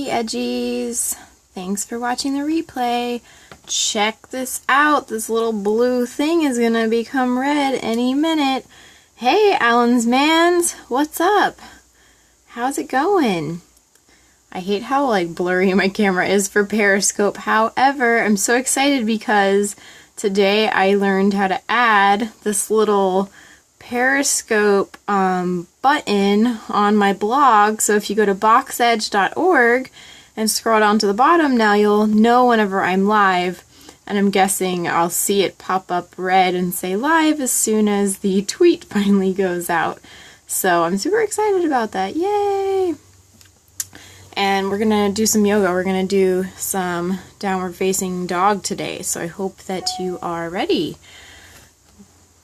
Hey Edgies! Thanks for watching the replay. Check this out. This little blue thing is gonna become red any minute. Hey Allen's Mans! What's up? How's it going? I hate how blurry my camera is for Periscope. However, I'm so excited because today I learned how to add this little Periscope button on my blog. So if you go to boxedge.org and scroll down to the bottom, now you'll know whenever I'm live, and I'm guessing I'll see it pop up red and say live as soon as the tweet finally goes out. So I'm super excited about that. Yay! And we're gonna do some yoga. We're gonna do some downward facing dog today, so I hope that you are ready.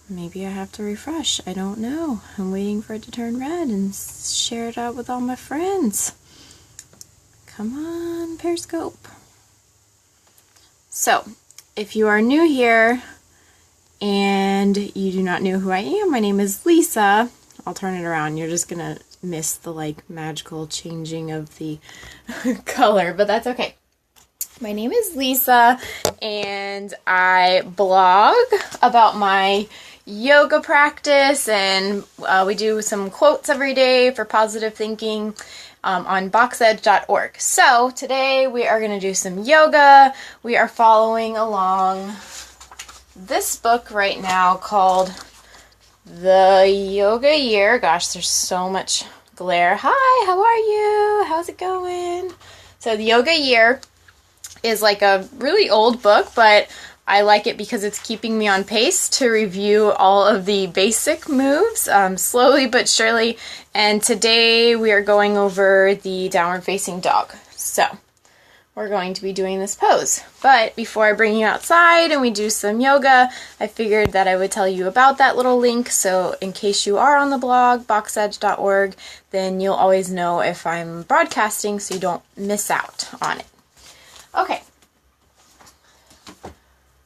Maybe I have to refresh. I don't know. I'm waiting for it to turn red and share it out with all my friends. Come on, Periscope. So, if you are new here and you do not know who I am, my name is Lisa. I'll turn it around. You're just gonna miss the magical changing of the color, but that's okay. My name is Lisa and I blog about my yoga practice, and we do some quotes every day for positive thinking on boxedge.org. So today we are going to do some yoga. We are following along this book right now called The Yoga Year. Gosh, there's so much glare. Hi, how are you? How's it going? So The Yoga Year is a really old book, but I like it because it's keeping me on pace to review all of the basic moves, slowly but surely. And today we are going over the downward facing dog. So we're going to be doing this pose. But before I bring you outside and we do some yoga, I figured that I would tell you about that little link. So in case you are on the blog, boxedge.org, then you'll always know if I'm broadcasting so you don't miss out on it. Okay.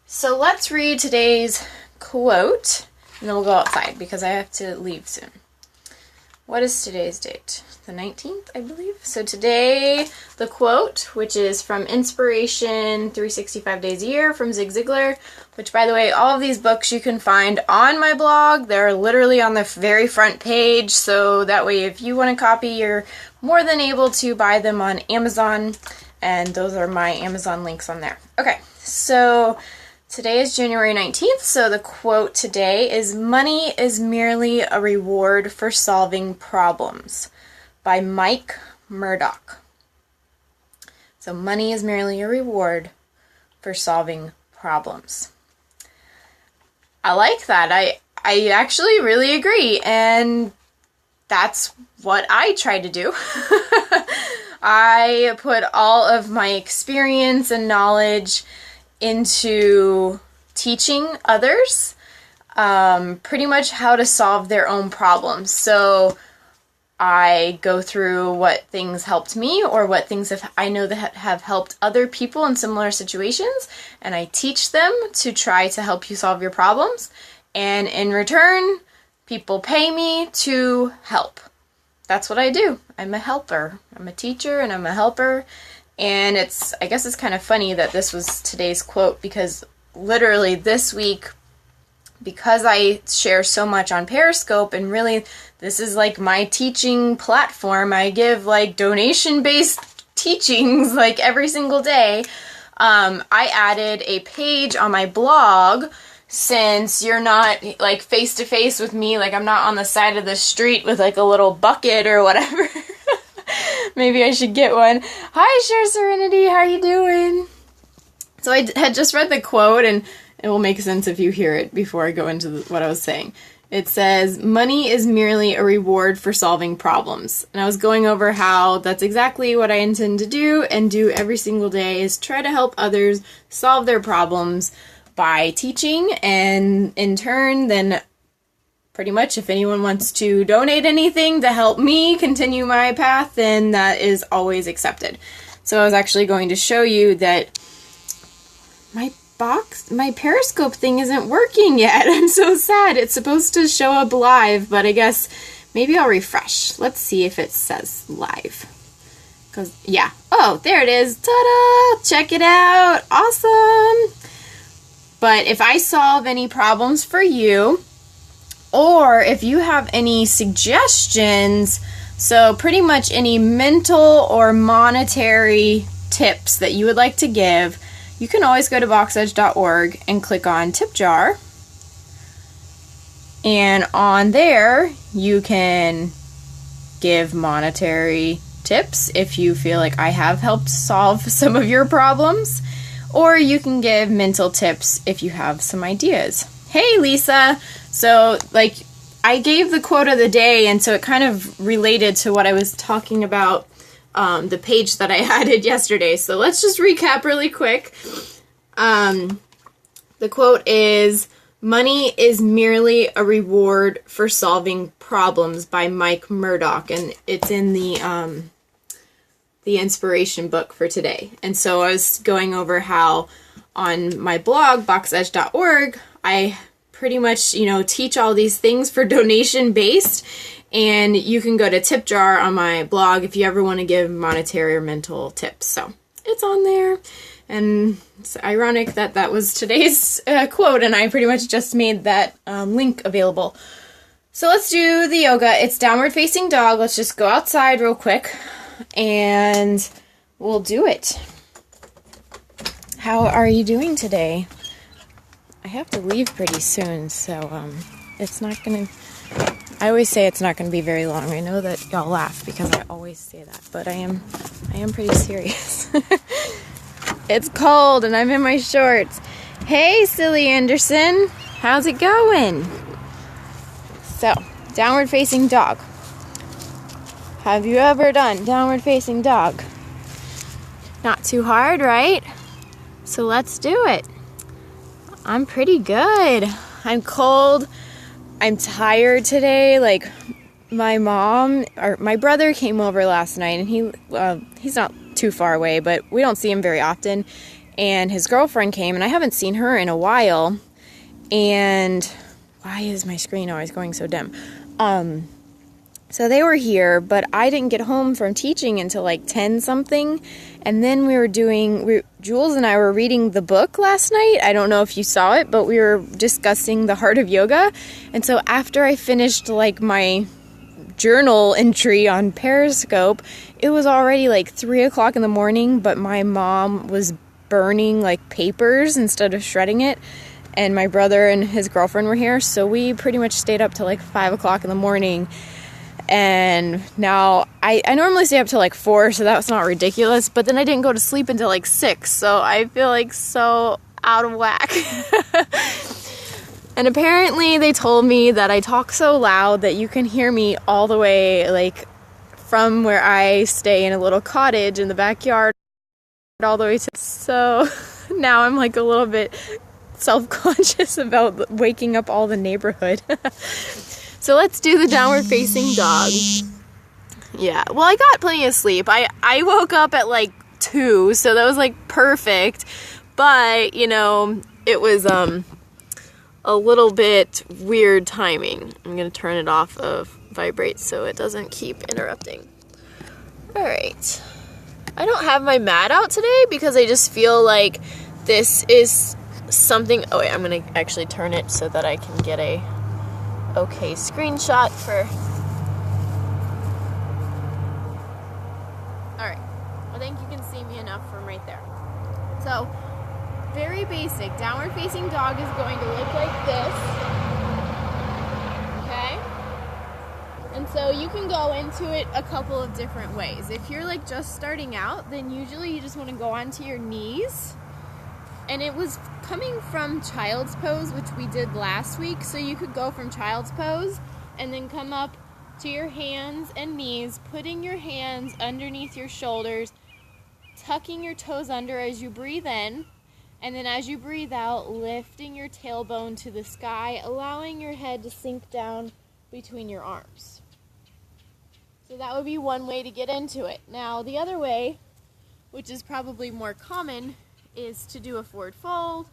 So let's read today's quote, and then we'll go outside because I have to leave soon. What is today's date? The 19th, I believe. So today, the quote, which is from Inspiration 365 Days a Year from Zig Ziglar, which, by the way, all of these books you can find on my blog. They're literally on the very front page, so that way if you want a copy, you're more than able to buy them on Amazon, and those are my Amazon links on there. Okay, so today is January 19th, so the quote today is, "Money is merely a reward for solving problems," by Mike Murdoch. So money is merely a reward for solving problems. I like that. I actually really agree, and that's what I try to do. I put all of my experience and knowledge into teaching others pretty much how to solve their own problems. So I go through what things helped me or what things I know that have helped other people in similar situations, and I teach them to try to help you solve your problems, and in return people pay me to help. That's what I do. I'm a helper. I'm a teacher and I'm a helper. And I guess it's kind of funny that this was today's quote, because literally this week, because I share so much on Periscope, and really this is my teaching platform, I give donation-based teachings every single day. I added a page on my blog, since you're not face-to-face with me, I'm not on the side of the street with a little bucket or whatever. Maybe I should get one. Hi, Share Serenity. How are you doing? So I had just read the quote, and it will make sense if you hear it before I go into what I was saying. It says, "Money is merely a reward for solving problems." And I was going over how that's exactly what I intend to do and do every single day, is try to help others solve their problems by teaching, and in turn, then pretty much if anyone wants to donate anything to help me continue my path, then that is always accepted. So I was actually going to show you that my Periscope thing isn't working yet. I'm so sad. It's supposed to show up live, but I guess maybe I'll refresh. Let's see if it says live. Yeah. Oh, there it is. Ta-da! Check it out. Awesome. But if I solve any problems for you, or if you have any suggestions, so pretty much any mental or monetary tips that you would like to give, you can always go to boxedge.org and click on Tip Jar. And on there, you can give monetary tips if you feel like I have helped solve some of your problems, or you can give mental tips if you have some ideas. Hey Lisa, so like I gave the quote of the day, and so it kind of related to what I was talking about, the page that I added yesterday. So let's just recap really quick. The quote is, "Money is merely a reward for solving problems," by Mike Murdoch, and it's in the inspiration book for today. And so I was going over how on my blog, boxedge.org, I pretty much, teach all these things for donation based, and you can go to Tip Jar on my blog if you ever want to give monetary or mental tips. So it's on there, and it's ironic that that was today's quote, and I pretty much just made that link available. So let's do the yoga. It's downward facing dog. Let's just go outside real quick and we'll do it. How are you doing today? I have to leave pretty soon, so it's not gonna, I always say it's not gonna be very long. I know that y'all laugh because I always say that, but I am pretty serious. It's cold and I'm in my shorts. Hey, Silly Anderson, how's it going? So, downward facing dog. Have you ever done downward facing dog? Not too hard, right? So let's do it. I'm pretty good. I'm cold. I'm tired today. Like, my brother came over last night, and he's not too far away, but we don't see him very often. And his girlfriend came, and I haven't seen her in a while. And why is my screen always going so dim? So they were here, but I didn't get home from teaching until like 10 something. And then Jules and I were reading the book last night. I don't know if you saw it, but we were discussing the heart of yoga. And so after I finished like my journal entry on Periscope, it was already like 3 o'clock in the morning, but my mom was burning like papers instead of shredding it. And my brother and his girlfriend were here. So we pretty much stayed up till like 5 o'clock in the morning. And now I normally stay up till like 4, so that's not ridiculous, but then I didn't go to sleep until like 6, so I feel like so out of whack. And apparently they told me that I talk so loud that you can hear me all the way like from where I stay in a little cottage in the backyard all the way to, so now I'm like a little bit self-conscious about waking up all the neighborhood. So let's do the downward facing dog. Yeah, well, I got plenty of sleep. I woke up at like 2, so that was like perfect. But, it was a little bit weird timing. I'm going to turn it off of vibrate so it doesn't keep interrupting. All right. I don't have my mat out today because I just feel like this is something. Oh, wait, I'm going to actually turn it so that I can get a okay screenshot for. Alright, I think you can see me enough from right there. So, very basic. Downward facing dog is going to look like this. Okay? And so you can go into it a couple of different ways. If you're like just starting out, then usually you just want to go onto your knees. And it was coming from child's pose, which we did last week. So you could go from child's pose and then come up to your hands and knees, putting your hands underneath your shoulders, tucking your toes under as you breathe in. And then as you breathe out, lifting your tailbone to the sky, allowing your head to sink down between your arms. So that would be one way to get into it. Now, the other way, which is probably more common, is to do a forward fold.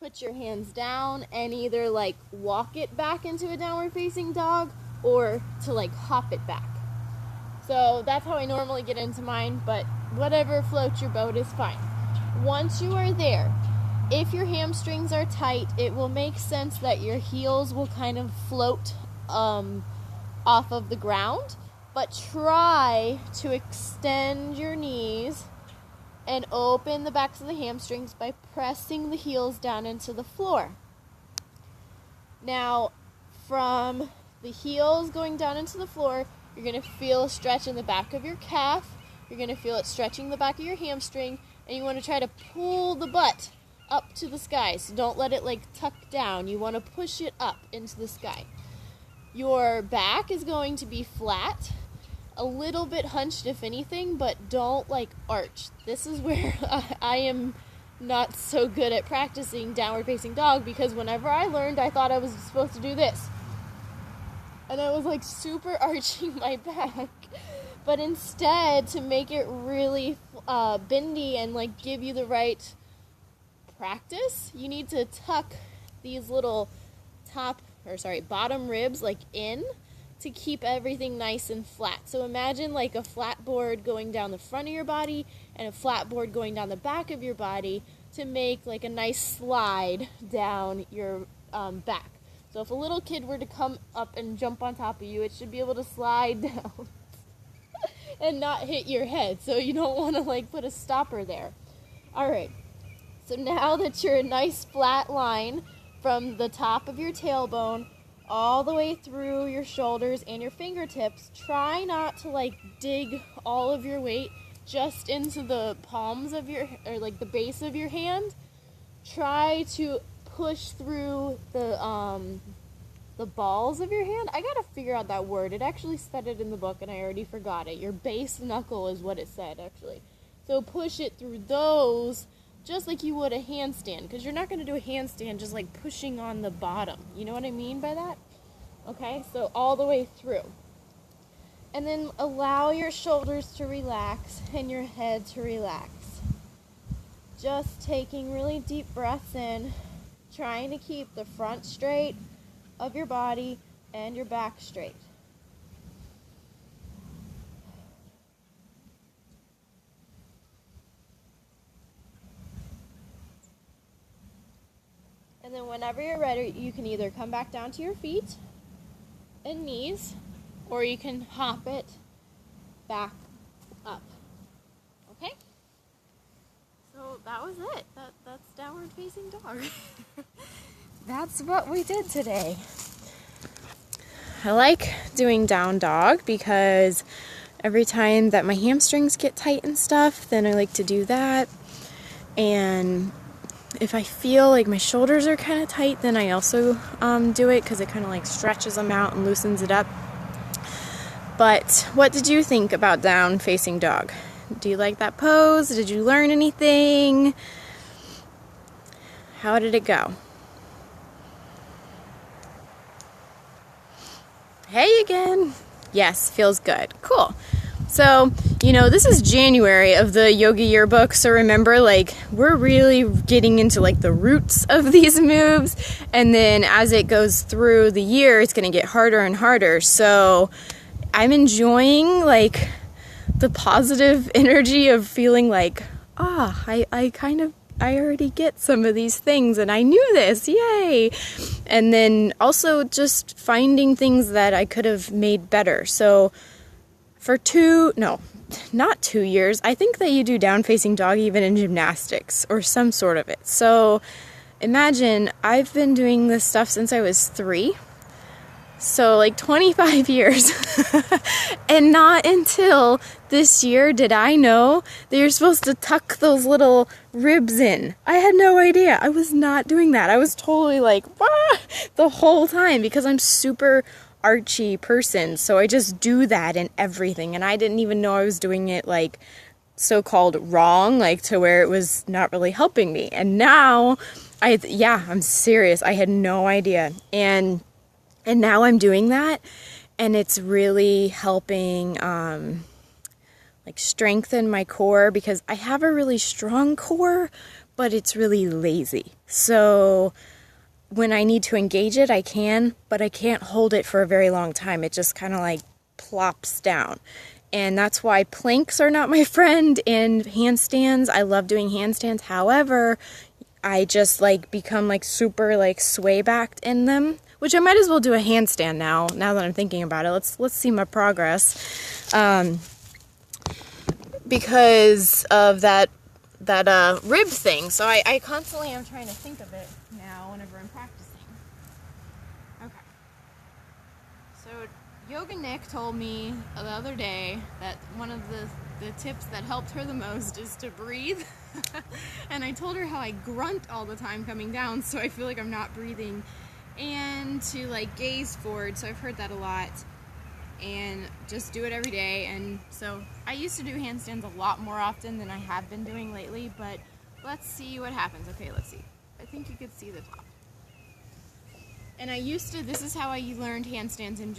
Put your hands down and either like walk it back into a downward facing dog or to like hop it back. So that's how I normally get into mine, but whatever floats your boat is fine. Once you are there, if your hamstrings are tight, it will make sense that your heels will kind of float off of the ground, but try to extend your knees and open the backs of the hamstrings by pressing the heels down into the floor. Now, from the heels going down into the floor, you're going to feel a stretch in the back of your calf. You're going to feel it stretching the back of your hamstring, and you want to try to pull the butt up to the sky. So don't let it like tuck down. You want to push it up into the sky. Your back is going to be flat, a little bit hunched if anything, but don't like arch. This is where I am not so good at practicing downward facing dog, because whenever I learned, I thought I was supposed to do this. And I was like super arching my back. But instead, to make it really bendy and like give you the right practice, you need to tuck these little bottom ribs like in to keep everything nice and flat. So imagine like a flat board going down the front of your body and a flat board going down the back of your body to make like a nice slide down your back. So if a little kid were to come up and jump on top of you, it should be able to slide down and not hit your head. So you don't want to like put a stopper there. All right. So now that you're a nice flat line from the top of your tailbone all the way through your shoulders and your fingertips, try not to like dig all of your weight just into the palms of your, or like the base of your hand. Try to push through the balls of your hand. I gotta figure out that word. It actually said it in the book and I already forgot it. Your base knuckle is what it said actually. So push it through those just like you would a handstand, because you're not going to do a handstand just like pushing on the bottom. You know what I mean by that? Okay, so all the way through. And then allow your shoulders to relax and your head to relax. Just taking really deep breaths in, trying to keep the front straight of your body and your back straight. And then whenever you're ready, you can either come back down to your feet and knees, or you can hop it back up. Okay? So that was it. That's downward facing dog. That's what we did today. I like doing down dog because every time that my hamstrings get tight and stuff, then I like to do that. And if I feel like my shoulders are kind of tight, then I also do it because it kind of like stretches them out and loosens it up. But what did you think about down facing dog? Do you like that pose? Did you learn anything? How did it go? Hey again. Yes, feels good. Cool. So, this is January of the yoga yearbook, so remember, like, we're really getting into, like, the roots of these moves, and then as it goes through the year, it's going to get harder and harder, so I'm enjoying, like, the positive energy of feeling like, I already get some of these things, and I knew this, yay! And then also just finding things that I could have made better, so for not 2 years, I think that you do down-facing dog even in gymnastics or some sort of it. So imagine, I've been doing this stuff since I was 3, so like 25 years. And not until this year did I know that you're supposed to tuck those little ribs in. I had no idea. I was not doing that. I was totally like, the whole time, because I'm super archy person, so I just do that in everything, and I didn't even know I was doing it like so-called wrong, like to where it was not really helping me. And now I'm serious, I had no idea, and now I'm doing that, and it's really helping like strengthen my core, because I have a really strong core, but it's really lazy. So when I need to engage it, I can, but I can't hold it for a very long time. It just kind of like plops down. And that's why planks are not my friend in handstands. I love doing handstands. However, I just like become like super like sway backed in them, which I might as well do a handstand now that I'm thinking about it. Let's see my progress. Because of that rib thing. So I constantly am trying to think of it now whenever I'm practicing. Okay. So Yoga Nick told me the other day that one of the tips that helped her the most is to breathe. And I told her how I grunt all the time coming down, so I feel like I'm not breathing, and to like gaze forward. So I've heard that a lot, and just do it every day. And so I used to do handstands a lot more often than I have been doing lately, but let's see what happens. Okay, let's see. I think you could see the top. And this is how I learned handstands in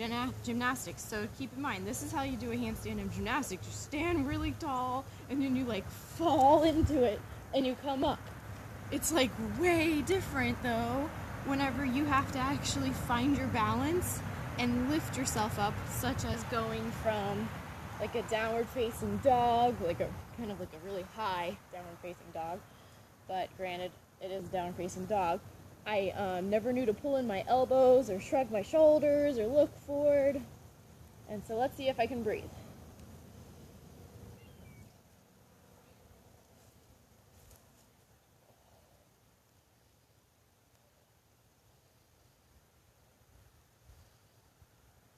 gymnastics. So keep in mind, this is how you do a handstand in gymnastics. You stand really tall, and then you like fall into it, and you come up. It's like way different though, whenever you have to actually find your balance and lift yourself up, such as going from like a downward facing dog, like a kind of like a really high downward facing dog, but granted, it is a downward facing dog. I never knew to pull in my elbows or shrug my shoulders or look forward. And so let's see if I can breathe.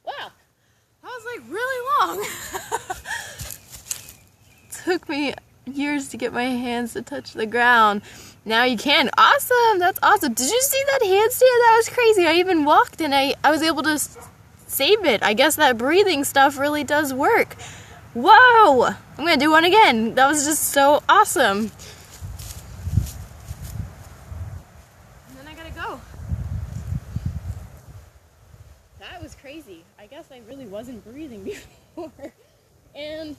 Wow, that was like really long. Took me years to get my hands to touch the ground. Now you can. Awesome. That's awesome. Did you see that handstand? That was crazy. I even walked and I was able to save it. I guess that breathing stuff really does work. Whoa. I'm going to do one again. That was just so awesome. And then I got to go. That was crazy. I guess I really wasn't breathing before. And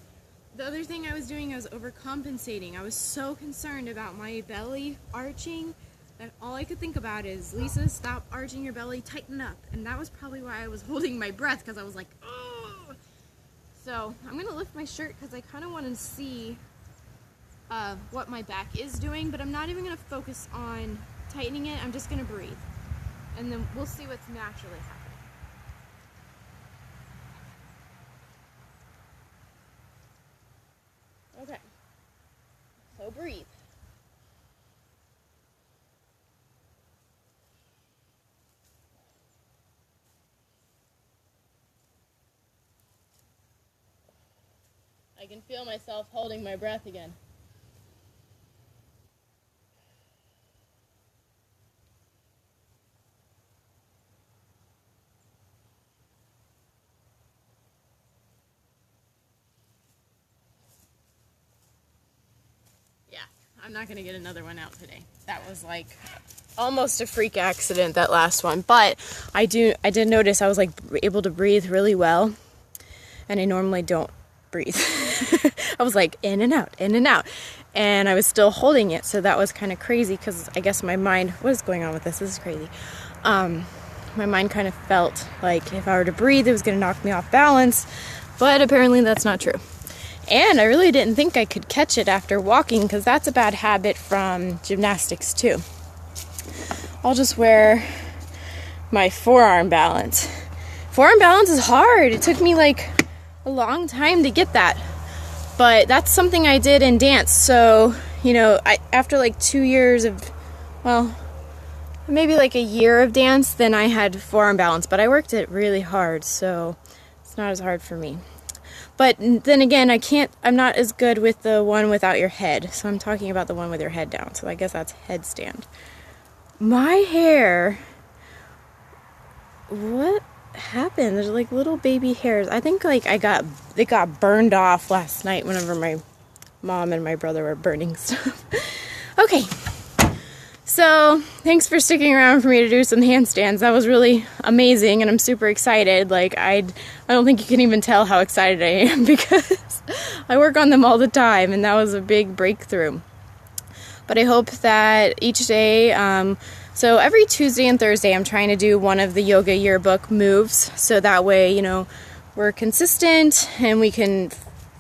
the other thing I was doing, I was overcompensating. I was so concerned about my belly arching that all I could think about is, Lisa, stop arching your belly, tighten up. And that was probably why I was holding my breath, because I was like, oh. So I'm going to lift my shirt because I kind of want to see what my back is doing, but I'm not even going to focus on tightening it. I'm just going to breathe. And then we'll see what's naturally happening. Okay, so breathe. I can feel myself holding my breath again. I'm not going to get another one out today. That was like almost a freak accident, that last one. But I did notice I was like able to breathe really well. And I normally don't breathe. I was like in and out, in and out. And I was still holding it. So that was kind of crazy because I guess my mind, what is going on with this? This is crazy. My mind kind of felt like if I were to breathe, it was going to knock me off balance. But apparently that's not true. And I really didn't think I could catch it after walking, because that's a bad habit from gymnastics too. I'll just wear my forearm balance. Forearm balance is hard. It took me like a long time to get that. But that's something I did in dance. So, you know, after like 2 years of, well, maybe like a year of dance, then I had forearm balance. But I worked it really hard, so it's not as hard for me. But then again, I'm not as good with the one without your head. So I'm talking about the one with your head down. So I guess that's headstand. My hair, what happened? There's like little baby hairs. I think like it got burned off last night whenever my mom and my brother were burning stuff. Okay. So, thanks for sticking around for me to do some handstands. That was really amazing, and I'm super excited. Like, I don't think you can even tell how excited I am, because I work on them all the time, and that was a big breakthrough. But I hope that each day, So every Tuesday and Thursday I'm trying to do one of the yoga yearbook moves, so that way, you know, we're consistent and we can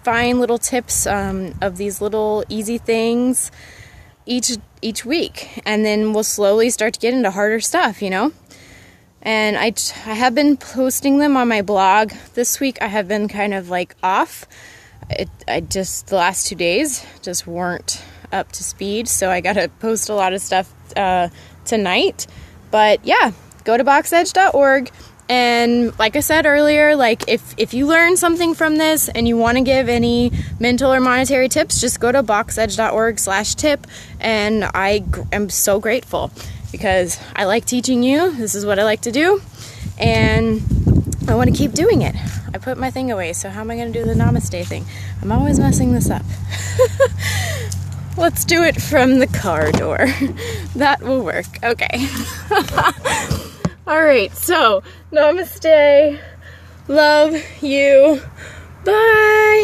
find little tips of these little easy things each week, and then we'll slowly start to get into harder stuff, you know. And I have been posting them on my blog. This week I have been kind of like off. I just, the last 2 days just weren't up to speed, so I gotta post a lot of stuff tonight. But yeah, go to boxedge.org. And like I said earlier, like if you learn something from this and you want to give any mental or monetary tips, just go to boxedge.org/tip. And I am so grateful because I like teaching you. This is what I like to do. And I want to keep doing it. I put my thing away, so how am I going to do the namaste thing? I'm always messing this up. Let's do it from the car door. That will work. Okay. All right, so namaste, love you, bye.